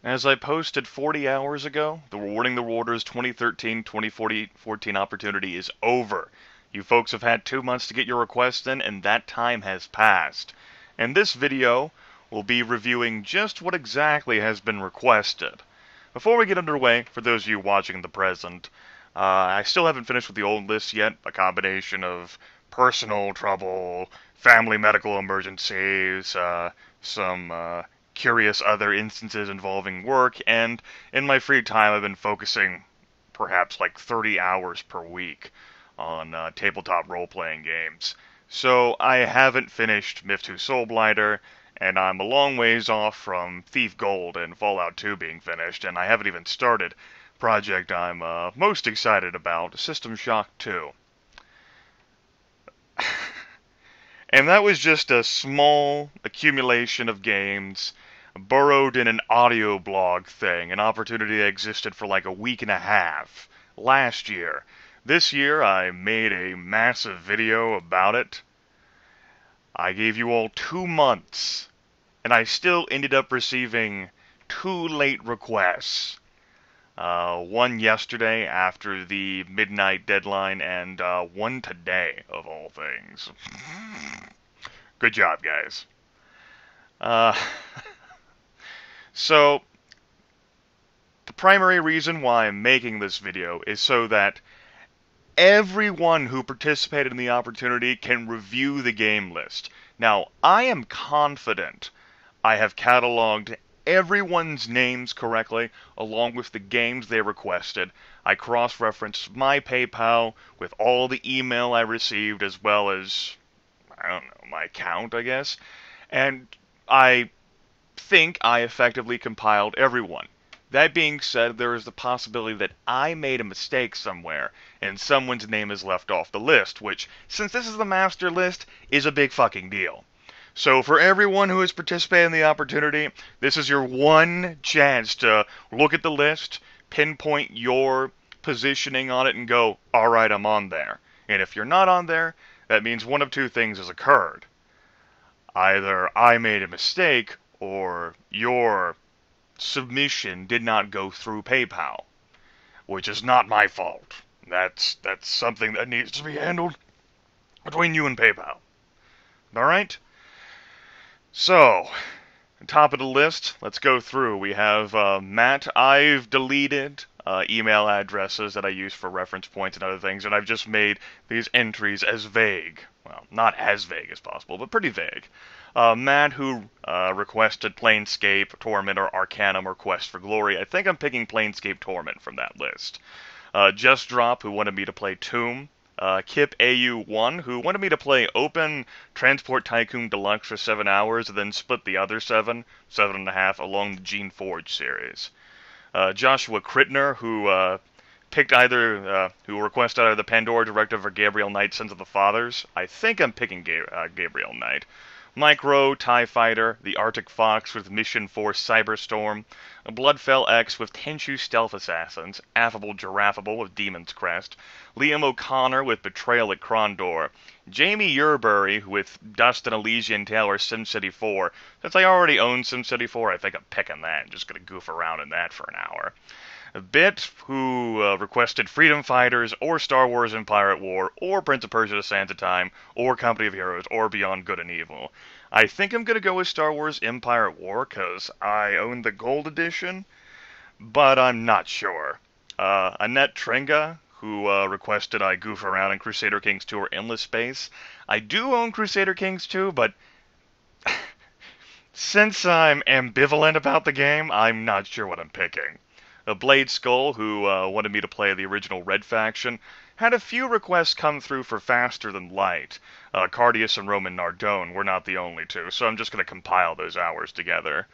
As I posted 40 hours ago, the Rewarding the Rewarders 2013-2014 opportunity is over. You folks have had 2 months to get your requests in, and that time has passed. In this video, we'll be reviewing just what exactly has been requested. Before we get underway, for those of you watching the present, I still haven't finished with the old list yet, a combination of personal trouble, family medical emergencies, some curious other instances involving work, and in my free time I've been focusing perhaps like 30 hours per week on tabletop role-playing games. So I haven't finished Myth 2 Soulblighter, and I'm a long ways off from Thief Gold and Fallout 2 being finished, and I haven't even started project I'm most excited about, System Shock 2. And that was just a small accumulation of games burrowed in an audio blog thing, an opportunity that existed for like a week and a half last year. This year I made a massive video about it. I gave you all 2 months, and I still ended up receiving 2 late requests. One yesterday after the midnight deadline, and one today, of all things. Good job, guys. So, the primary reason why I'm making this video is so that everyone who participated in the opportunity can review the game list. Now, I am confident I have cataloged everyone's names correctly, along with the games they requested. I cross-referenced my PayPal with all the email I received, as well as, I don't know, my account, I guess. And I think I effectively compiled everyone. That being said, there is the possibility that I made a mistake somewhere, and someone's name is left off the list, which, since this is the master list, is a big fucking deal. So for everyone who has participated in the opportunity, this is your one chance to look at the list, pinpoint your positioning on it, and go, alright, I'm on there. And if you're not on there, that means one of two things has occurred. Either I made a mistake, or your submission did not go through PayPal, which is not my fault. That's something that needs to be handled between you and PayPal. Alright? So, top of the list, let's go through. We have Matt. I've deleted email addresses that I use for reference points and other things, and I've just made these entries as vague. Well, not as vague as possible, but pretty vague. Matt, who requested Planescape, Torment, or Arcanum, or Quest for Glory. I think I'm picking Planescape Torment from that list. Just Drop, who wanted me to play Tomb. Kip AU1, who wanted me to play Open Transport Tycoon Deluxe for 7 hours, and then split the other 7.5, along the Gene Forge series. Joshua Crittner, who picked who requested either the Pandora Directive or Gabriel Knight, Sons of the Fathers. I think I'm picking Gabriel Knight. Mike Rowe, TIE Fighter, the Arctic Fox with Mission Force Cyberstorm, Bloodfell X with Tenchu Stealth Assassins, Affable Giraffable with Demon's Crest, Liam O'Connor with Betrayal at Krondor, Jamie Yerbury with Dust and Elysian Taylor SimCity 4. Since I already own SimCity 4, I think I'm picking that. I'm just going to goof around in that for an hour. Bit, who requested Freedom Fighters, or Star Wars Empire at War, or Prince of Persia: The Sands of Time, or Company of Heroes, or Beyond Good and Evil. I think I'm going to go with Star Wars Empire at War, because I own the Gold Edition, but I'm not sure. Annette Tringa, who requested I goof around in Crusader Kings 2 or Endless Space. I do own Crusader Kings 2, but since I'm ambivalent about the game, I'm not sure what I'm picking. Blade Skull, who wanted me to play the original Red Faction, had a few requests come through for Faster Than Light. Cardius and Roman Nardone were not the only two, so I'm just going to compile those hours together.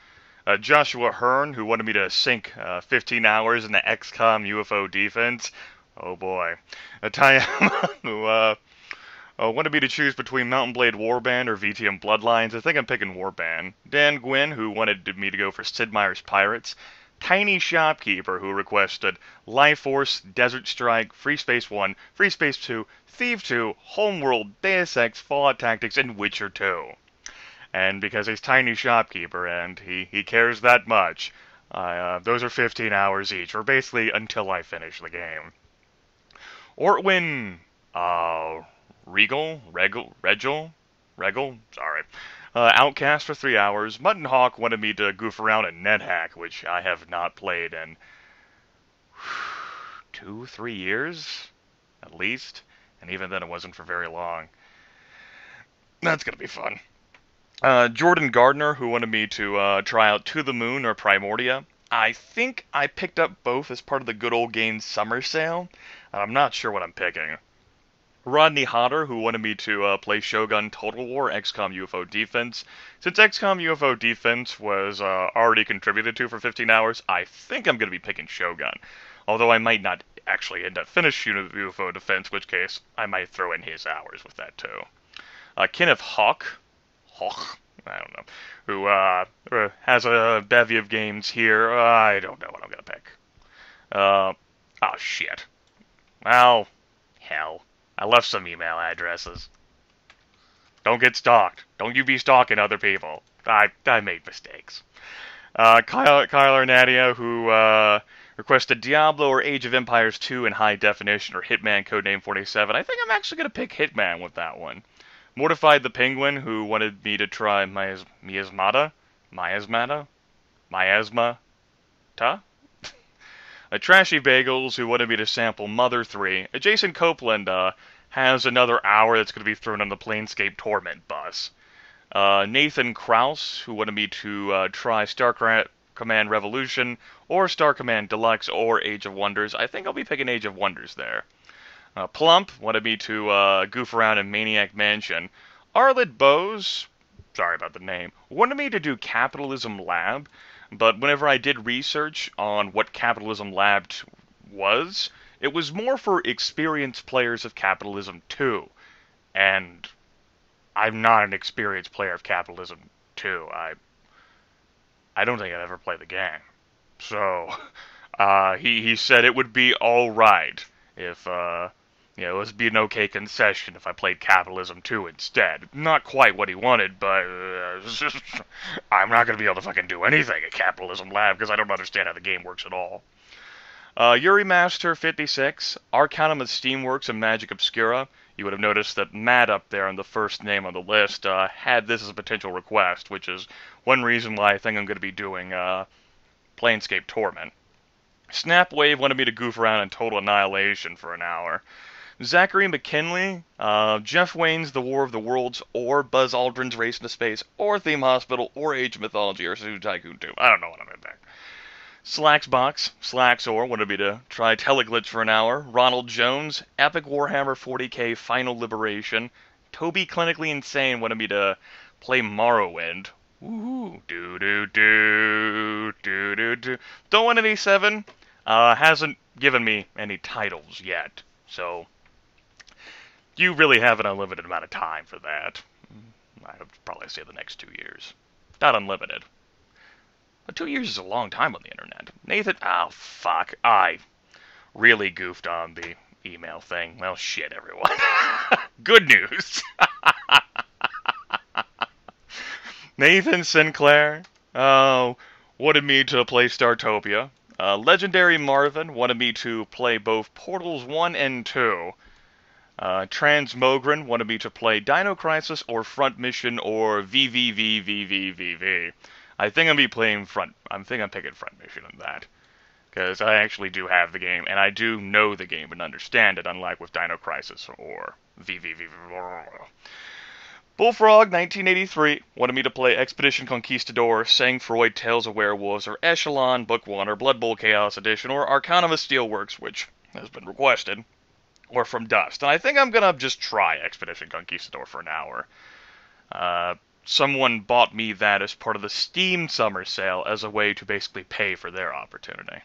Joshua Hearn, who wanted me to sink 15 hours into XCOM UFO Defense. Oh boy. Tayama, who wanted me to choose between Mountain Blade Warband or VTM Bloodlines. I think I'm picking Warband. Dan Gwynn, who wanted me to go for Sid Meier's Pirates. Tiny Shopkeeper, who requested Life Force, Desert Strike, Free Space 1, Free Space 2, Thief 2, Homeworld, Deus Ex, Fallout Tactics, and Witcher 2. And because he's Tiny Shopkeeper and he cares that much, Those are 15 hours each, or basically until I finish the game. Ortwin, Regal, sorry. Outcast for 3 hours. Mutton Hawk wanted me to goof around in NetHack, which I have not played in 2-3 years, at least. And even then, it wasn't for very long. That's gonna be fun. Jordan Gardner, who wanted me to try out To the Moon or Primordia. I think I picked up both as part of the Good Old Games summer sale. I'm not sure what I'm picking. Rodney Hodder, who wanted me to play Shogun Total War XCOM UFO Defense. Since XCOM UFO Defense was already contributed to for 15 hours, I think I'm going to be picking Shogun. Although I might not actually end up finishing UFO Defense, in which case I might throw in his hours with that too. Kenneth Hawk, I don't know, who has a bevy of games here. I don't know what I'm going to pick. Oh, shit. Well, hell. I left some email addresses. Don't get stalked. Don't you be stalking other people. I made mistakes. Kyle Nadia, who requested Diablo or Age of Empires 2 in high definition, or Hitman Codename 47. I think I'm actually going to pick Hitman with that one. Mortified the Penguin, who wanted me to try Miasmata? Trashy Bagels, who wanted me to sample Mother 3. Jason Copeland has another hour that's going to be thrown on the Planescape Torment bus. Nathan Kraus, who wanted me to try Star Command Revolution, or Star Command Deluxe, or Age of Wonders. I think I'll be picking Age of Wonders there. Plump wanted me to goof around in Maniac Mansion. Arlet Bose, sorry about the name, wanted me to do Capitalism Lab, but whenever I did research on what Capitalism Lab was, it was more for experienced players of Capitalism 2, and I'm not an experienced player of Capitalism 2. I don't think I've ever played the game. So, he said it would be alright if, it would be an okay concession if I played Capitalism 2 instead. Not quite what he wanted, but I'm not going to be able to fucking do anything at Capitalism Lab because I don't understand how the game works at all. Yuri Master 56, Arcanum of Steamworks and Magic Obscura. You would have noticed that Matt up there on the first name on the list had this as a potential request, which is one reason why I think I'm going to be doing Planescape Torment. Snapwave wanted me to goof around in Total Annihilation for an hour. Zachary McKinley, Jeff Wayne's The War of the Worlds, or Buzz Aldrin's Race into Space, or Theme Hospital, or Age of Mythology, or Suzu Tycoon 2. I don't know what I'm going to pick. Slaxor wanted me to try Teleglitch for an hour. Ronald Jones, Epic Warhammer 40k Final Liberation. Toby Clinically Insane wanted me to play Morrowind. Woohoo! Do. Don't 187 hasn't given me any titles yet, so you really have an unlimited amount of time for that. I would probably say the next 2 years. Not unlimited. But 2 years is a long time on the internet. Nathan, fuck. I really goofed on the email thing. Well, shit, everyone. Good news. Nathan Sinclair wanted me to play Startopia. Legendary Marvin wanted me to play both Portals 1 and 2. Transmogren wanted me to play Dino Crisis or Front Mission or VVVVVVV. I think I'm picking Front Mission on that. Because I actually do have the game, and I do know the game and understand it, unlike with Dino Crisis or VVVV. Bullfrog 1983 wanted me to play Expedition Conquistador, Sang-Froid, Tales of Werewolves, or Echelon, Book 1, or Blood Bowl Chaos Edition, or Arcanum of Steelworks, which has been requested, or From Dust. And I think I'm going to just try Expedition Conquistador for an hour. Someone bought me that as part of the Steam Summer Sale as a way to basically pay for their opportunity.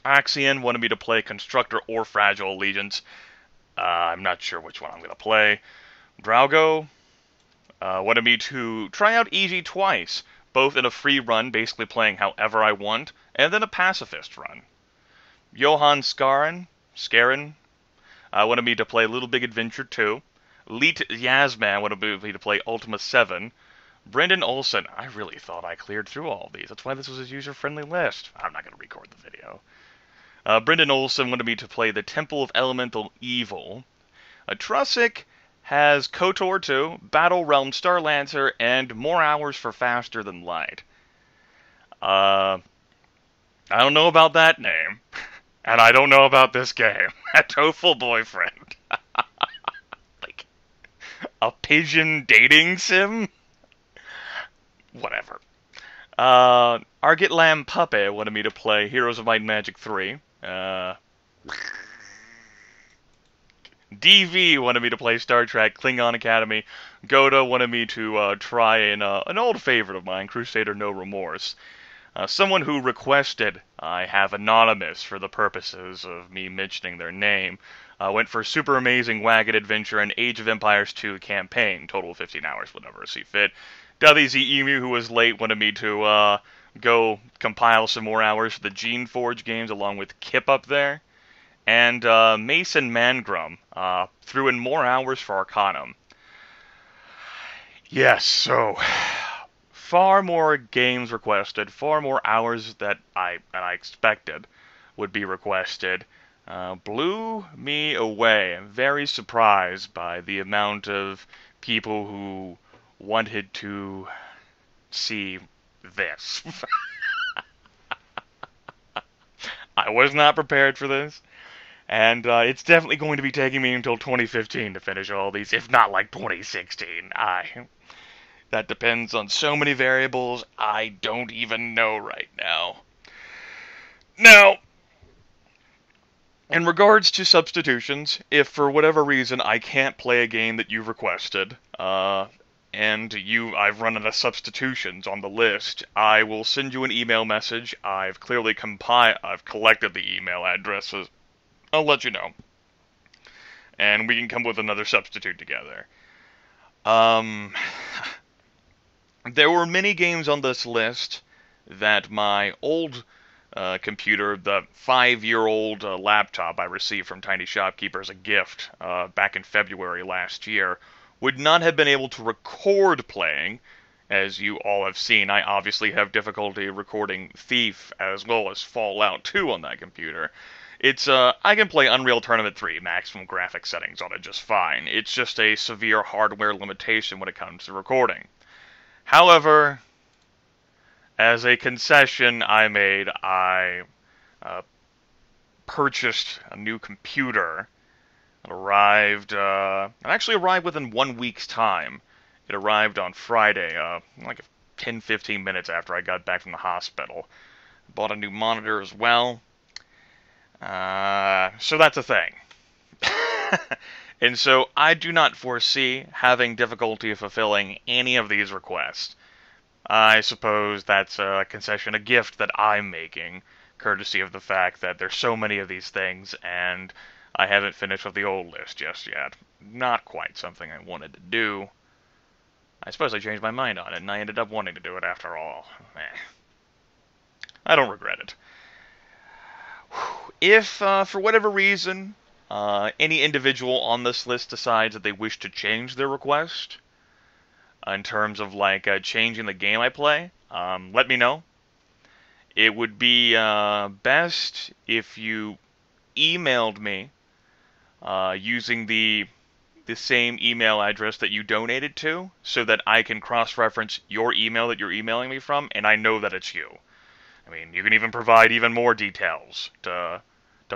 Axion wanted me to play Constructor or Fragile Allegiance. I'm not sure which one I'm going to play. Draugo wanted me to try out Easy twice, both in a free run, basically playing however I want, and then a pacifist run. Johan Skarin wanted me to play Little Big Adventure 2. Leet Yazman wanted me to play Ultima 7. Brendan Olson. I really thought I cleared through all these. That's why this was a user-friendly list. I'm not going to record the video. Brendan Olson wanted me to play the Temple of Elemental Evil. Trussick has KOTOR 2, Battle Realm Starlancer, and More Hours for Faster Than Light. I don't know about that name, and I don't know about this game. A TOEFL boyfriend. Like, a pigeon dating sim? Whatever. Argit Lam Puppe wanted me to play Heroes of Might and Magic 3. DV wanted me to play Star Trek Klingon Academy. Goda wanted me to try an old favorite of mine, Crusader No Remorse. Someone who requested I have anonymous for the purposes of me mentioning their name went for Super Amazing Wagon Adventure and Age of Empires 2 campaign, total 15 hours, whatever I see fit. WZ Emu, who was late, wanted me to go compile some more hours for the Gene Forge games along with Kip up there. And Mason Mangrum threw in more hours for Arcanum. Yes, so far more games requested, far more hours than I expected would be requested. Blew me away. I'm very surprised by the amount of people who wanted to see this. I was not prepared for this. And it's definitely going to be taking me until 2015 to finish all these, if not like 2016. That depends on so many variables I don't even know right now. Now, in regards to substitutions, if for whatever reason I can't play a game that you've requested, and I've run out of substitutions on the list, I will send you an email message. I've collected the email addresses. I'll let you know. And we can come with another substitute together. There were many games on this list that my old computer, the 5-year-old laptop I received from Tiny Shopkeeper as a gift back in February last year, would not have been able to record playing. As you all have seen, I obviously have difficulty recording Thief as well as Fallout 2 on that computer. I can play Unreal Tournament 3 maximum graphics settings on it just fine. It's just a severe hardware limitation when it comes to recording. However, as a concession I made, I purchased a new computer. It actually arrived within 1 week's time. It arrived on Friday, like 10-15 minutes after I got back from the hospital. Bought a new monitor as well. So that's a thing. And so I do not foresee having difficulty fulfilling any of these requests. I suppose that's a concession, a gift that I'm making, courtesy of the fact that there's so many of these things, and I haven't finished with the old list just yet. Not quite something I wanted to do. I suppose I changed my mind on it, and I ended up wanting to do it after all. I don't regret it. If, for whatever reason, any individual on this list decides that they wish to change their request, in terms of, like, changing the game I play, let me know. It would be best if you emailed me using the same email address that you donated to, so that I can cross-reference your email that you're emailing me from, and I know that it's you. I mean, you can even provide even more details to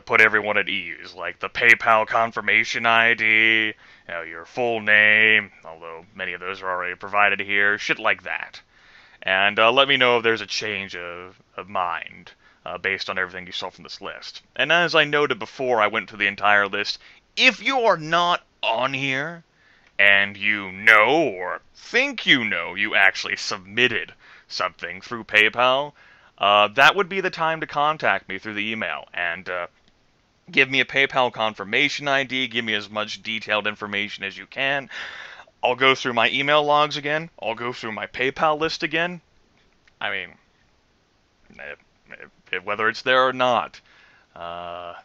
put everyone at ease, like the PayPal confirmation ID, your full name, although many of those are already provided here, shit like that. And let me know if there's a change of mind based on everything you saw from this list. And as I noted before I went through the entire list, if you are not on here, and you know or think you actually submitted something through PayPal, that would be the time to contact me through the email and give me a PayPal confirmation ID, give me as much detailed information as you can. I'll go through my email logs again, I'll go through my PayPal list again. I mean, whether it's there or not, I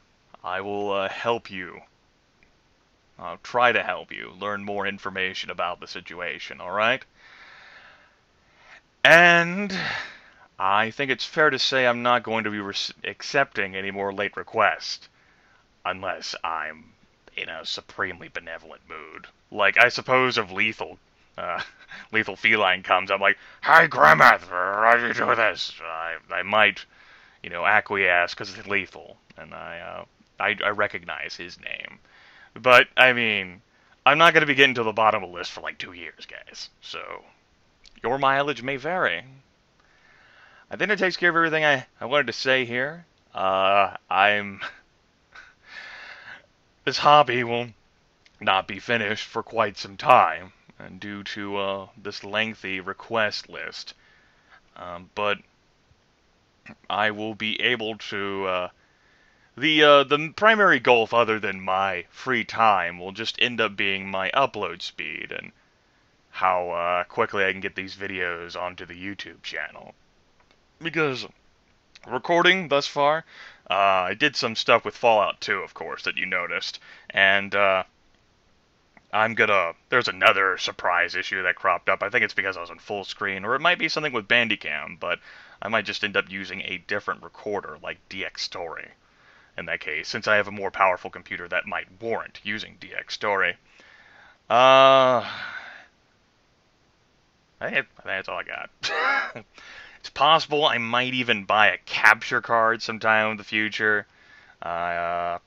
will help you. I'll try to help you learn more information about the situation, alright? And I think it's fair to say I'm not going to be accepting any more late requests unless I'm in a supremely benevolent mood. Like, I suppose if uh, Lethal Feline comes, I'm like, "Hi, Grimith, how do you do this?" I might, acquiesce because it's lethal, and I recognize his name. But, I mean, I'm not going to be getting to the bottom of the list for like 2 years, guys. So, your mileage may vary. I think that takes care of everything I wanted to say here. I'm This hobby will not be finished for quite some time, and due to this lengthy request list. But I will be able to. The primary goal, other than my free time, will just end up being my upload speed and how quickly I can get these videos onto the YouTube channel. Because recording thus far, I did some stuff with Fallout 2, of course, that you noticed, and there's another surprise issue that cropped up. I think it's because I was on full screen, or it might be something with Bandicam, but I might just end up using a different recorder, like DX Story. In that case, since I have a more powerful computer that might warrant using DX Story. I think that's all I got. It's possible I might even buy a capture card sometime in the future. I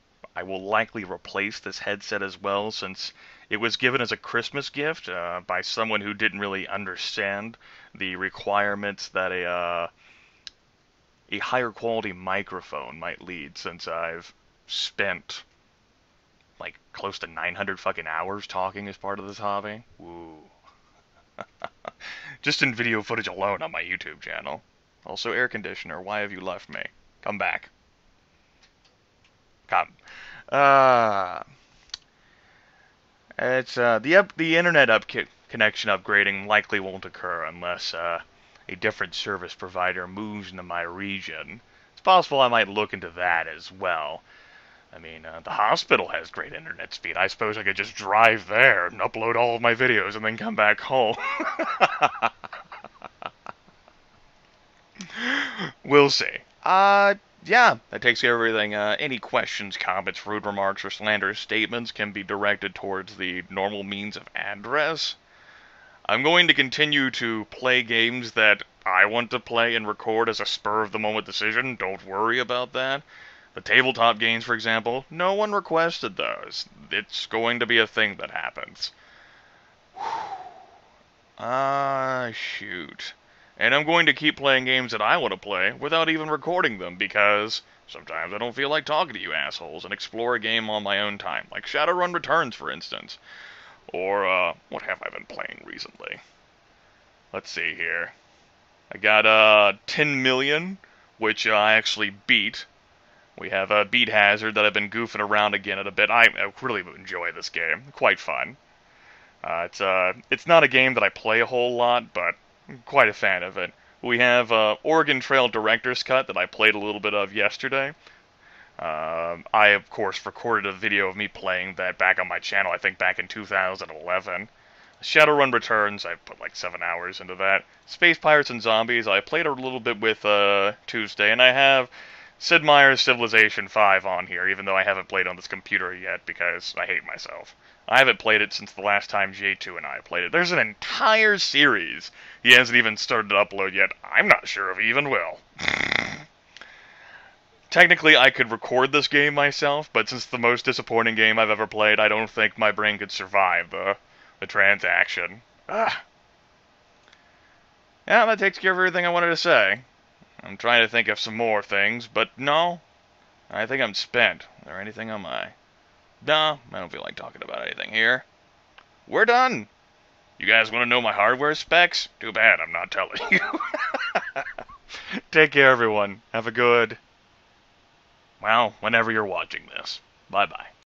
will likely replace this headset as well, since it was given as a Christmas gift by someone who didn't really understand the requirements that a higher quality microphone might lead, since I've spent like close to 900 fucking hours talking as part of this hobby. Woo. Just in video footage alone on my YouTube channel. Also, air conditioner, why have you left me? Come back. Come. Uh, it's the internet connection upgrading likely won't occur unless a different service provider moves into my region. It's possible I might look into that as well. I mean, the hospital has great internet speed. I suppose I could just drive there and upload all of my videos and then come back home. We'll see. Yeah, that takes care of everything. Any questions, comments, rude remarks, or slanderous statements can be directed towards the normal means of address. I'm going to continue to play games that I want to play and record as a spur-of-the-moment decision. Don't worry about that. The tabletop games, for example, no one requested those. It's going to be a thing that happens. Shoot. And I'm going to keep playing games that I want to play without even recording them, because sometimes I don't feel like talking to you assholes and explore a game on my own time, like Shadowrun Returns, for instance. Or, what have I been playing recently? Let's see here. I got, 10 Million, which I actually beat. We have Beat Hazard that I've been goofing around again at a bit. I really enjoy this game. Quite fun. It's not a game that I play a whole lot, but I'm quite a fan of it. We have Oregon Trail Director's Cut that I played a little bit of yesterday. I, of course, recorded a video of me playing that back on my channel, I think back in 2011. Shadowrun Returns, I put like 7 hours into that. Space Pirates and Zombies, I played a little bit with Tuesday, and I have Sid Meier's Civilization 5 on here, even though I haven't played on this computer yet because I hate myself. I haven't played it since the last time J2 and I played it. There's an entire series he hasn't even started to upload yet. I'm not sure if he even will. Technically, I could record this game myself, but since it's the most disappointing game I've ever played, I don't think my brain could survive the transaction. Ugh. Yeah, that takes care of everything I wanted to say. I'm trying to think of some more things, but no. I think I'm spent. Is there anything on my... No, I don't feel like talking about anything here. We're done. You guys want to know my hardware specs? Too bad I'm not telling you. Take care, everyone. Have a good... Well, whenever you're watching this. Bye-bye.